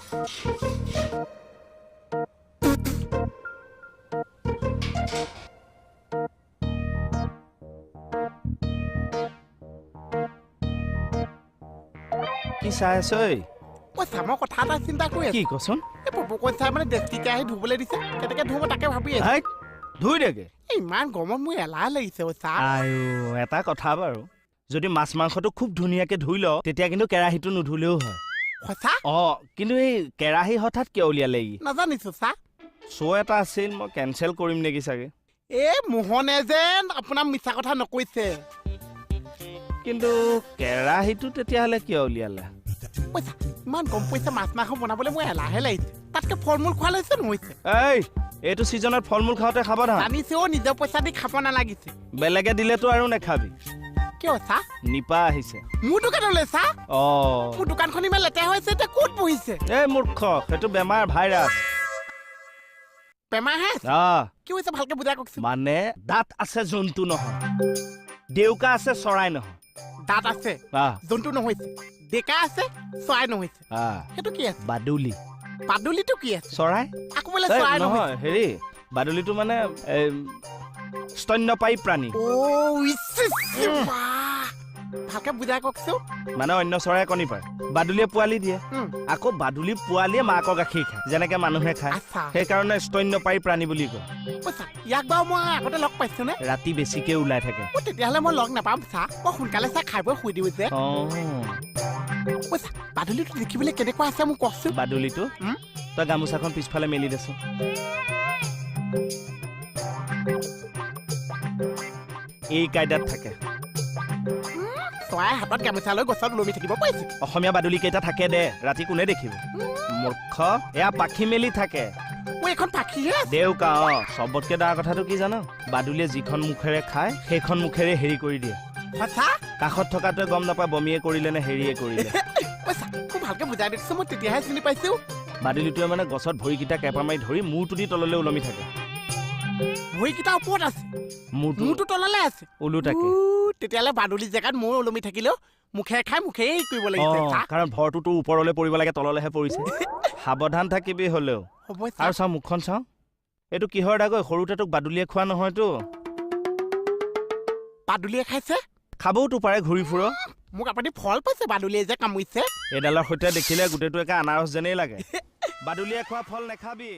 কি চাই আছ ঐ? মই চামৰ কথা এটা চিন্তা কৰি কি আছো। কচোন? এই পপকৰ্ণ চাই মানে ডেস্কিকে আহি ধুবলৈ দিছে, কেনেকে ধুব তাকে ভাবি আছো। হাই ধুই দেগে। ইমান গৰমত মোৰ এলাহ লাগিছে অ' চা। আয়ো এটা কথা বাৰু, যদি মাছ মাংসটো খুব ধুনীয়াকে ধুই ল তেতিয়া কিন্তু কেৰাহীটো নুধুলেও হয়। সঁচা কিন্তু এই কেৰাহী হঠাৎ কিয় উলিয়ালে ই? নাজানিছো চা। শ্ব' এটা আছিল, মই কেনচেল কৰিম নেকি চাগে। মোহনে যেন আপোনাৰ মিছা কথা নকৈছে। কিন্তু কেৰাহীটো তেতিয়াহ'লে কিয় উলিয়ালে? পইচা ইমান গম পইচা মাছ মাংস বনাবলৈ মোৰ এলাহে লাগিছে। তাতকে ফল মূল খোৱা লৈছে নহৈছে। এইটো ছিজনত ফল মূল খাওঁতে সাৱধান। জানিছে অ' নিজৰ পইচা দি খাব নালাগিছে। বেলেগে দিলেতো আৰু নেখাবি। কিয় চা? নিপা আহিছে। মোৰ দোকানলৈ চা। মোৰ দোকানখন ইমান লেতেৰা হৈছে, এতিয়া ক'ত বহিছে? এই মূৰ্খ, সেইটো বেমাৰ, ভাইৰাছ। বেমাৰ হে কি হৈছে ভালকে বুজাই কওকচোন। মানে দাঁত আছে জন্তু নহয়, ডেউকা আছে চৰাই নহয়। দাঁত আছে জন্তু নহৈছে, ডেকা আছে চৰাই নহৈছে, সেইটো কি আছে? বাদুলি। বাদুলিটো কি আছে? চৰাই। আকৌ বোলে চৰাই নহয়, হেৰি বাদুলিটো মানে স্তন্যপায়ী প্ৰাণী। ভালকে বুজাই কওকচোন। মানে অন্য চৰাই কণী পাৰে, বাদুলিয়ে পোৱালি দিয়ে, আকৌ বাদুলি পোৱালিয়ে মাকৰ গাখীৰ খায় যেনেকে মানুহে খায়, সেইকাৰণে স্তন্যপায়ী প্ৰাণী বুলি কয়। ইয়াক বাৰু মই আগতে লগ পাইছো নে? ৰাতি বেছিকে ওলাই থাকে। তেতিয়াহ'লে মই লগ নাপাম চা, মই সোনকালে চাই খাই বৈ শুই দিওঁ যে। বাদুলিটো দেখিবলৈ কেনেকুৱা আছে মোক কওকচোন। বাদুলিটো তই গামোচাখন পিছফালে মেলি দেচোন। এই কাইদাত থাকে। চৰাই হাতত গামোচা লৈ গছত ওলমি থাকিব পাৰিছে। অসমীয়া বাদুলি কেইটা থাকে দে, ৰাতি কোনে দেখিব? মূৰ্খ, এয়া পাখি মেলি থাকে। এইখন পাখিহে দেউকা। চবতকে ডাঙৰ কথাটো কি জান? বাদুলিয়ে যিখন মুখেৰে খায় সেইখন মুখেৰে হেৰি কৰি দিয়ে। কাষত থকাটোৱে গম নাপায় বমিয়ে কৰিলে নে হেৰিয়ে কৰিলে। খুব ভালকে বুজাই দিছো, মই তেতিয়াহে চিনি পাইছো। বাদুলিটোৱে মানে গছত ভৰিকেইটা কেঁপা মাৰি ধৰি মূৰটো দি তললৈ ওলমি থাকে। ভৰিকেইটা ওপৰত আছে, মূৰটো তললৈ আছে। ওলোটাকে। তেতিয়াহ'লে বাদুলি জেগাত মূৰ ওলমি থাকিলেও মুখেৰে খাই মুখেৰে কৰিব লাগিছে। কাৰণ ভৰটোতো ওপৰলৈ পৰিব লাগে, তললৈহে পৰিছে। সাৱধান থাকিবি হ'লেও। আৰু চাওঁ মুখখন চাওঁ, এইটো কিহৰ দাগ? সৰুতে তোক বাদুলিয়ে খোৱা নহয়তো। বাদুলিয়ে খাইছে? খাবওতো পাৰে, ঘূৰি ফুৰ। মোক আপুনি ফল পাইছে, বাদুলিয়ে যে কামুৰিছে। এইডালৰ সৈতে দেখিলে গোটেইটো একে আনাৰস যেনেই লাগে। বাদুলিয়ে খোৱা ফল নেখাবি।